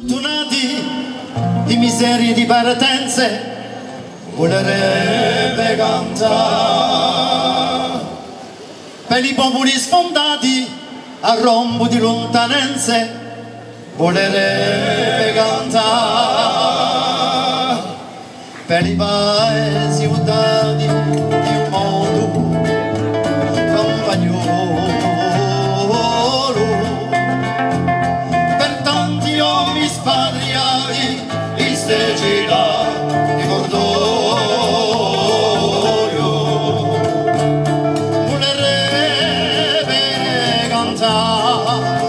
Tunati di miserie di partenze volerebbe cantare per i popoli sfondati a rombo di lontananze volerebbe cantare per i paesi udati di un mondo campagnolo per tanti uomini spatriati in ste città di cordoglio volerebbe cantare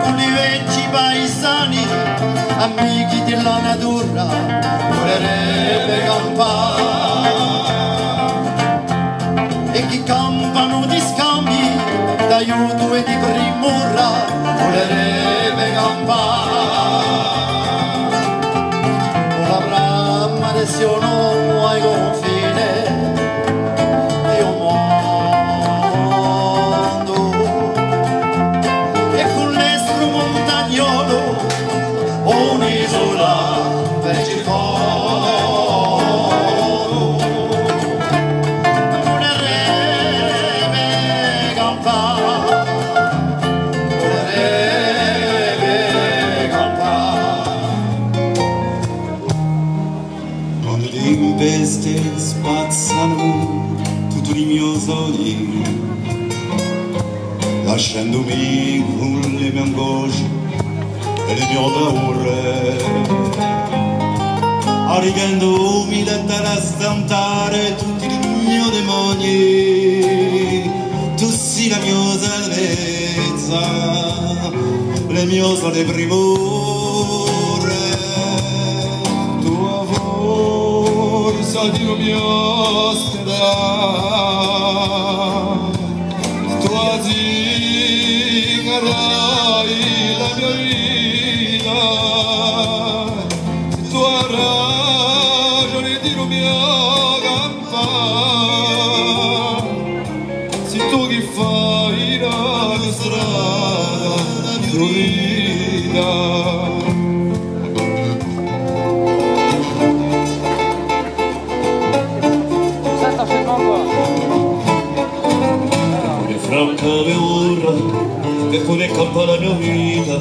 con i vecchi paesani amici della natura volerebbe campare e chi campano di scambi d'aiuto e di primura volerebbe campare con la brama del suo nome ai confine di un mondo e con l'estro montagnolo un'isola per circolo volerebbe campare quando le tempeste spazzano tutti i miei sogni lasciandomi con le mie angosce e le mie paure arrichandomi da stantare tutti i miei demoni tu sei la mia salvezza le mie sole primore tua forza Dio mio speranza tua zingherai la mia vita tua ragione di mia campana se tu che fai la mia strada tua vita. Franca me urra, che pure campa la mia vita,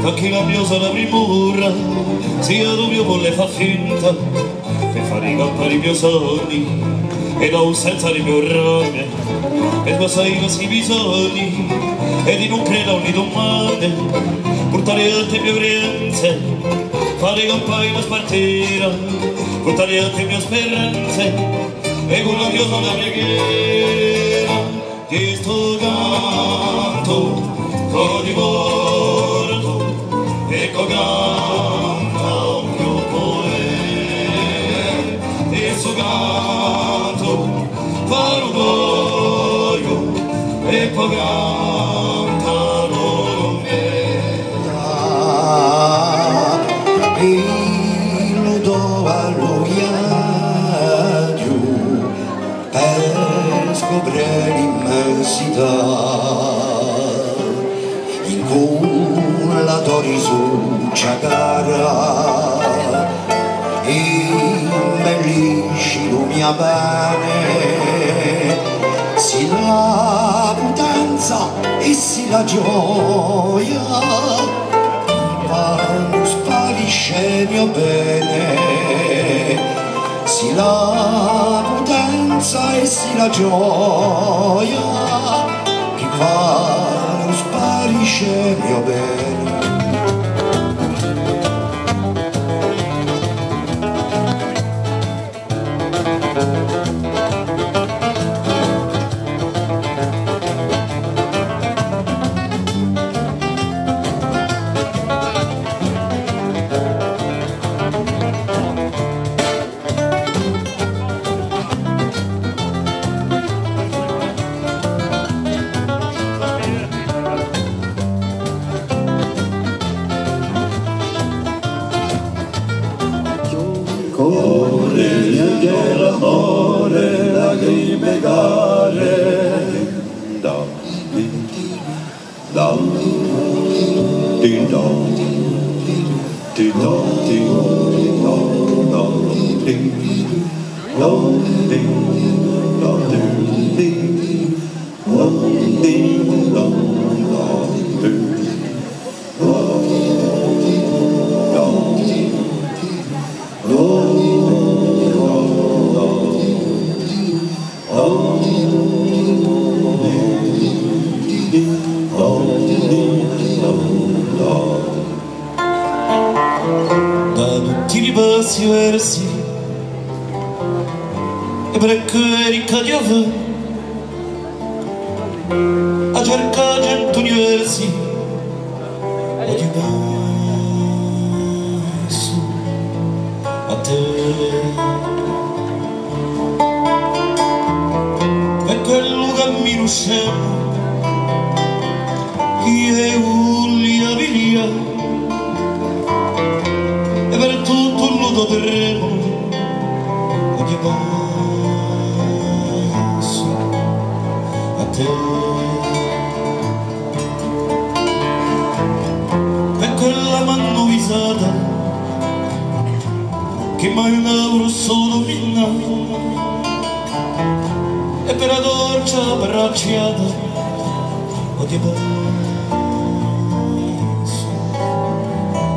fa che la mia sana primura, sia lo mio vuole fa finta, per fare campare i miei sogni, e non senza le mie rame, e passare i nostri bisogni, e di non credere ogni domande, portare alte mie credenze, fare campare una spartera, portare alte mie speranze, e con la mia sana preghiera. Che sto canto con di morto e con canta un mio poeta e sto canto fa un voglio e poi cantano con me illudo all'uiaggio per scoprire l'immensità in culla d'orizzonte cara imbellisci la mia bene si la potenza e si la gioia quando sparisce il mio bene si la potenza e si la gioia che quando sparisce il mio bene. L'amore, lacrime care, ding dong, ding dong, ding dong, dong, ding dong, ding dong, ding dong, ding dong, ding. Da tutti i passi versi e per carica di avere a cercare cento universi e ti penso a te per quello cammino scemo che voglio via e per tutto il luto terreno ogni passo a te per quella mano visata che mai un euro solo minna e per la dolce abbracciata ogni passo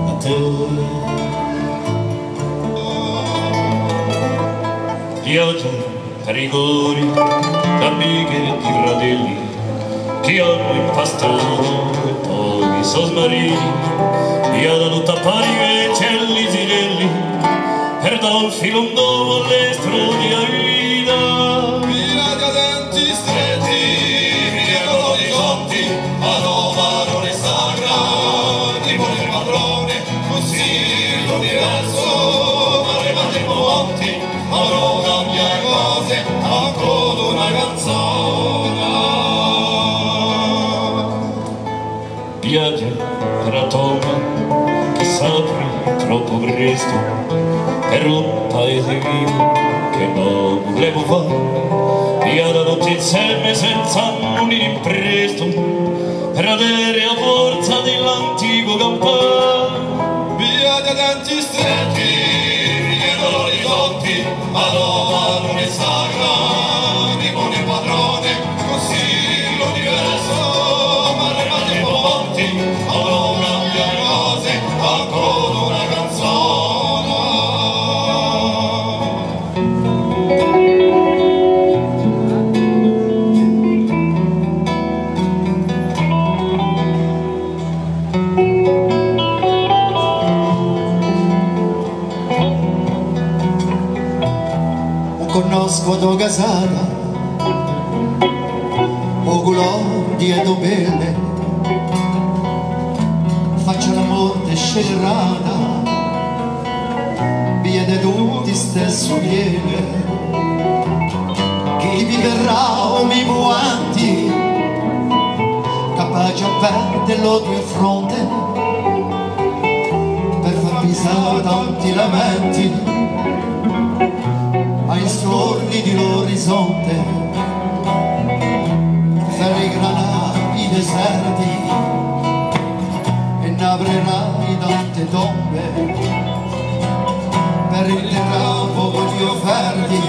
a te. Pioggia, rigori, amiche e fratelli che hanno impastato e poi sosmarini via da tutta pari celli zinelli per da un filo un domo all'estro di vita via da denti stretti via con orizzonti a Roma non è sacra di buon padrone così l'universo ma rimane monti ora cambia cose ancora una canzone viaggia tra tomba che s'apre troppo presto per un paese vivo che non volevo fare via da tutti insieme senza unire in presto per avere a forza dell'antico campano via da denti stretti via dall'orizzonti a Roma non è sacra di buon padrone così l'universo ma rimane monti ora cambia cose ancora una canzone conosco tua casata o gloria tua belle faccia la morte scellerata via di tutti stesso viene chi vi verrà o mi guanti capace a perderlo tu in fronte per far pisare tanti lamenti ai storni dell'orizzonte ferigranai i deserti e ne aprirai tante tombe per interrare gli offerti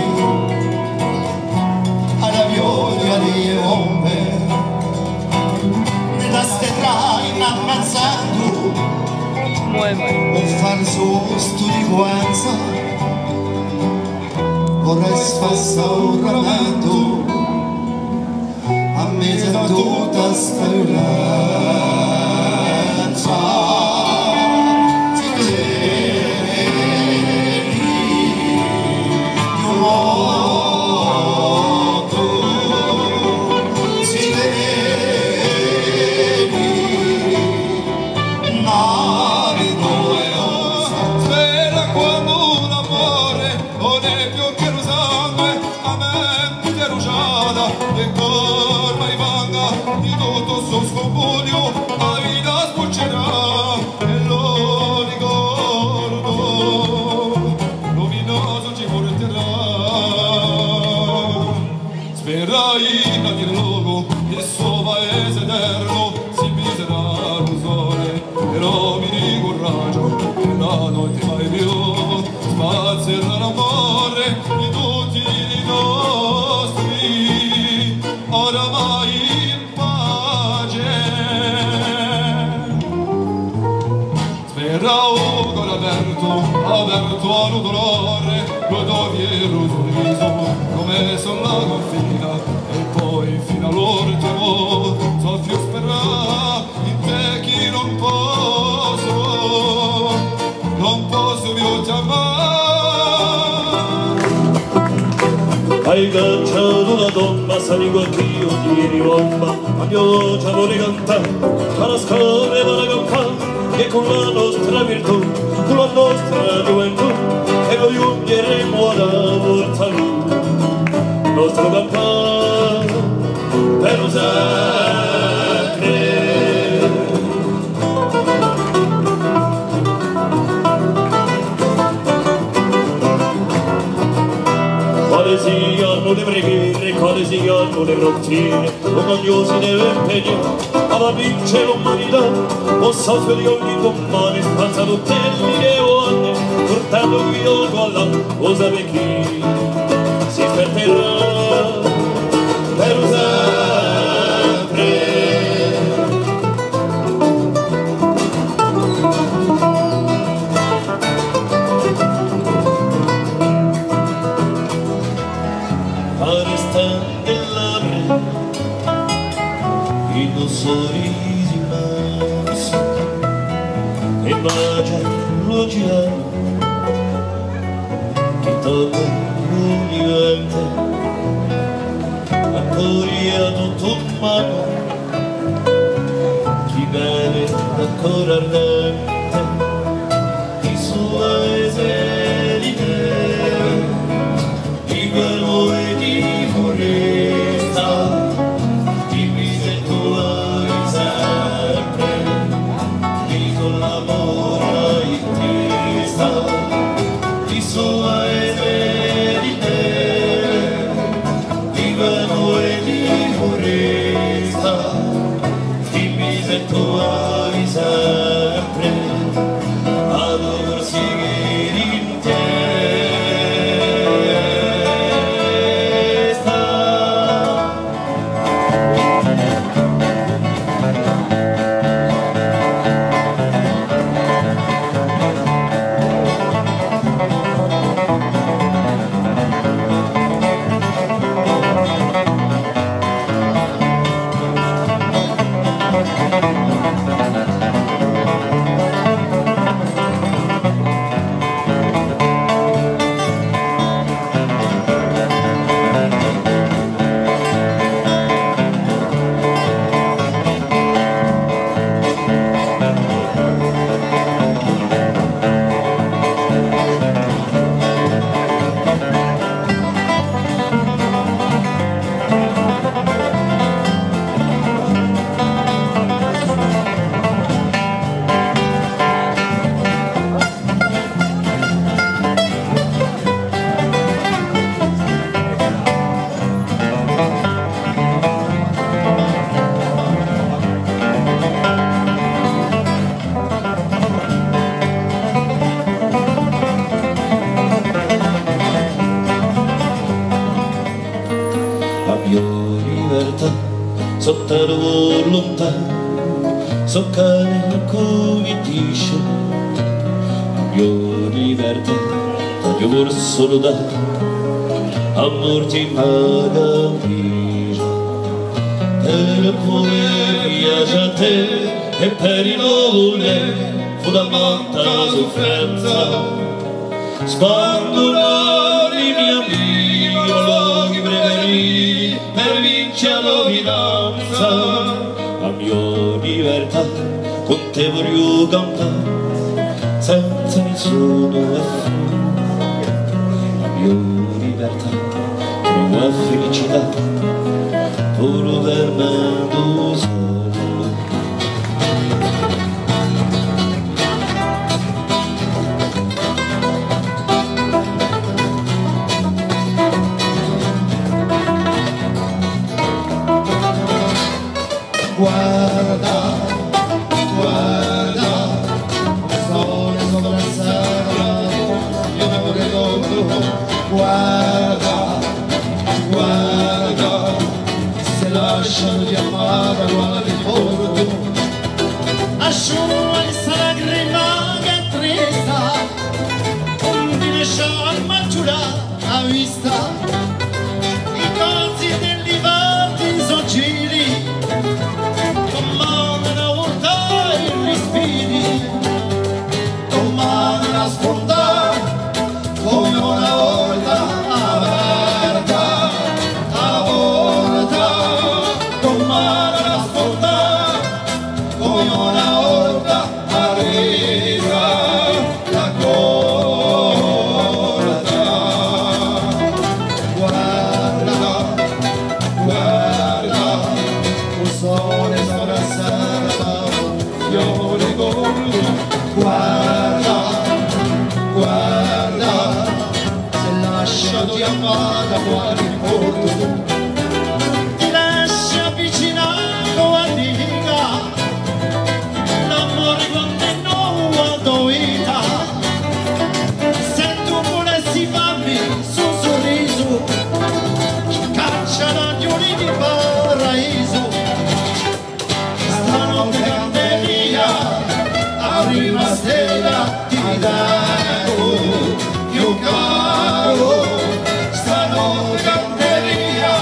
alla viola di bombe ne tastetrai ammazzando un falso studiquenza vorrei sfassaurramento a mezzo a tutta speranza ti vedi di un modo ti vedi marido spera quando l'amore non è più che e corma i vanga di tutto il suo scompugno auguro aperto a un dolore, guardoviero sorriso, come son la confina, e poi fino all'ultimo soffio sperare in te che non posso più chiamare. Hai cacciato la donna, sai qualch'io ti rivolva, ma io già vuole cantare, ma la scuola va a campare, che con la nostra virtù, con la nostra gioventù, e noi unghieremo alla forza lui, il nostro campare, per sempre. Quale siano le preghiere, quale siano le rottine, ognuno si deve impegnare a vincere l'umanità, o soffrire ogni domani, spazza tutte le onde, portando qui oltre alla, o sape chi si sperterà per sempre. Restando labbra in un sorriso immenso e bacia l'oceano che tocca l'universo, ancora tutto in mano, chi beve ancora ardente i suoi eselite, di quello e di foresta, di mise tua sempre, di con l'amore in testa, di sua eselite, di quello e di foresta, di mise tua sempre, ad amor seguire in te. Sotto la volontà, so cane come dice, io libertà, io vor solo da, amor ti paga mira, per poi viaggia a te e per il nome fu da molta sofferenza, sbandolare mia amico, luoghi preferi per vincere la finanza, la mia libertà con te voglio campare senza nessuno affare, la mia libertà trova felicità pur vermendo solo. Guarda, guarda, sole sopra il sabato, io mi vorrei guarda, guarda, se lasciano di amare, guarda di porto, asciugli sta lacrima che bellezza, combina armatura a vista, i cozzi degli vati sono giri, comanda una volta i respiri, comanda una sponda, come una volta aperta, a volta, comanda una sponda, come una volta arriva la corda. Guarda, guarda, un sole sovrassalta un fiore gordo. Guarda, guarda, se lasciati amata quale ricordo, ti lascia avvicinato a diga, l'amore quando è nuovo vita, se tu volessi farmi su un sorriso, caccia da giuri di paradiso, stanotte candelia, a prima stella ti dago più caro, stanotte candelia,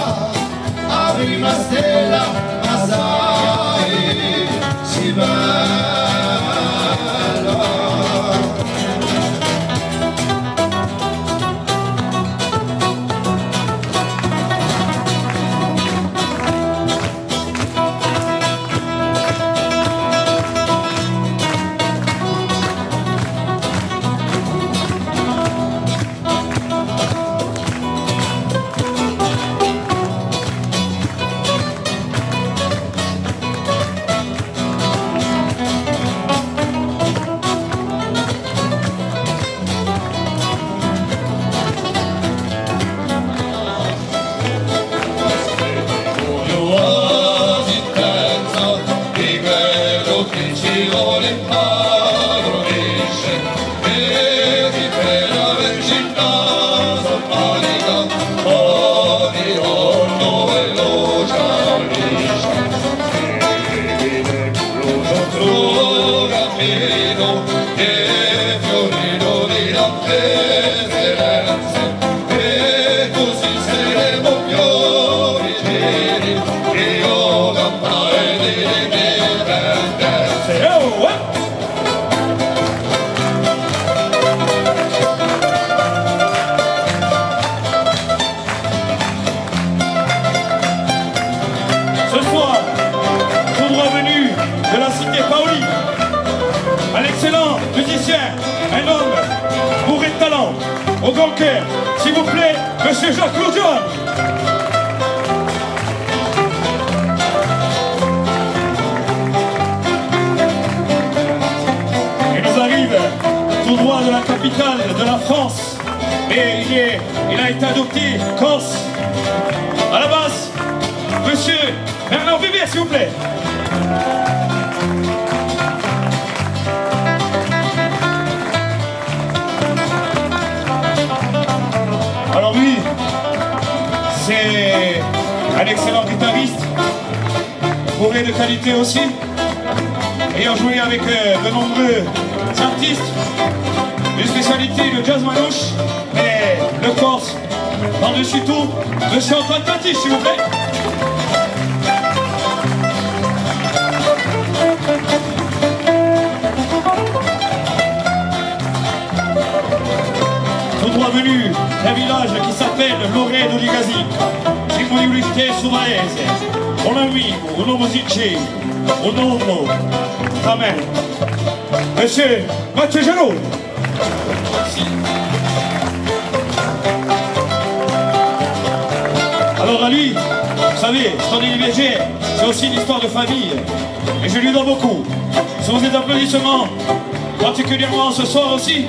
a prima stella, ma sai, si balla. Un homme bourré de talent, au grand cœur, s'il vous plaît, Monsieur Jacques-Claude John. Il nous arrive tout droit de la capitale de la France, et il a été adopté Corse. À la base, Monsieur Bernard Vivier, s'il vous plaît. Alors lui, c'est un excellent guitariste, bourré de qualité aussi, ayant joué avec de nombreux artistes, une spécialité le jazz manouche, mais le Corse, par-dessus tout, Monsieur Antoine Tati, s'il vous plaît. Venu d'un village qui s'appelle Loredo di Gasi, siamo di un stesso paese, un amico, un uomo sincero, un uomo amen. Monsieur Mathieu Jalot. Alors à lui, vous savez, son IVG, c'est aussi une histoire de famille, et je lui dois beaucoup. Sous vos applaudissements, particulièrement ce soir aussi,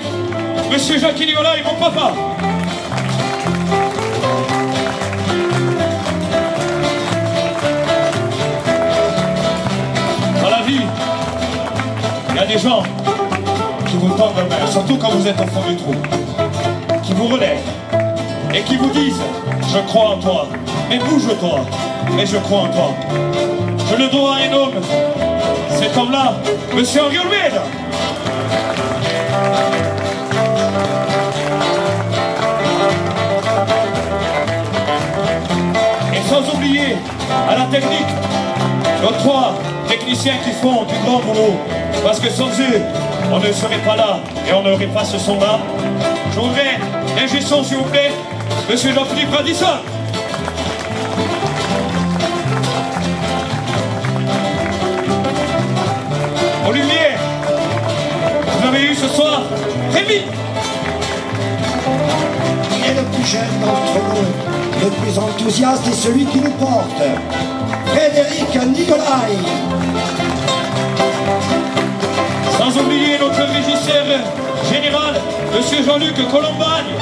Monsieur Jacques Lignola et mon papa. Dans la vie, il y a des gens qui vous tendent la main, surtout quand vous êtes au fond du trou, qui vous relèvent et qui vous disent « Je crois en toi, mais bouge-toi, mais je crois en toi ». Je le dois à un homme, cet homme-là, Monsieur Henri Olmeda. à la technique, nos 3 techniciens qui font du grand boulot, parce que sans eux, on ne serait pas là et on n'aurait pas ce son-là. Je voudrais l'ingé son, s'il vous plaît, Monsieur Jean-Philippe Radisson. Aux lumières, vous avez eu ce soir Rémi. Il est le plus jeune d'entre nous, le plus enthousiaste et celui qui nous porte. Frédéric Nicolai. Sans oublier notre régisseur général, Monsieur Jean-Luc Colombagne.